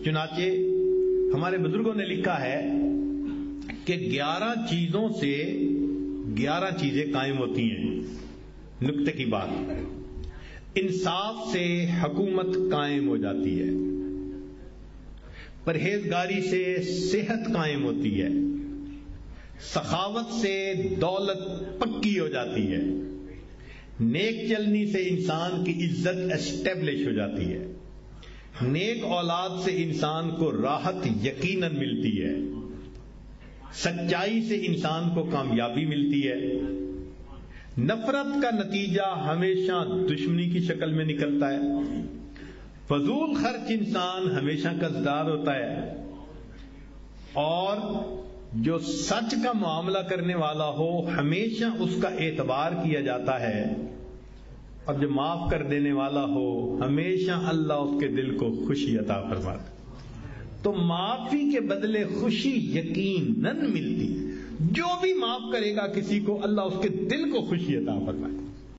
چنانچہ ہمارے بزرگوں نے لکھا ہے کہ 11 چیزوں سے 11 چیزیں قائم ہوتی ہیں. نکتے کی بات، انصاف سے حکومت قائم ہو جاتی ہے، پرہیزگاری سے صحت قائم ہوتی ہے، سخاوت سے دولت پکی ہو جاتی ہے، نیک چلنی سے انسان کی عزت اسٹیبلش ہو جاتی ہے، نیک اولاد سے انسان کو راحت یقیناً ملتی ہے، سچائی سے انسان کو کامیابی ملتی ہے، نفرت کا نتیجہ ہمیشہ دشمنی کی شکل میں نکلتا ہے، فضول خرچ انسان ہمیشہ قرضدار ہوتا ہے، اور جو سچ کا معاملہ کرنے والا ہو ہمیشہ اس کا اعتبار کیا جاتا ہے، اور جو معاف کر دینے والا ہو ہمیشہ اللہ اس کے دل کو خوشی عطا فرماتا ہے. تو معافی کے بدلے خوشی یقیناً ملتی ہے. جو بھی معاف کرے گا کسی کو اللہ اس کے دل کو خوشی عطا فرمائے.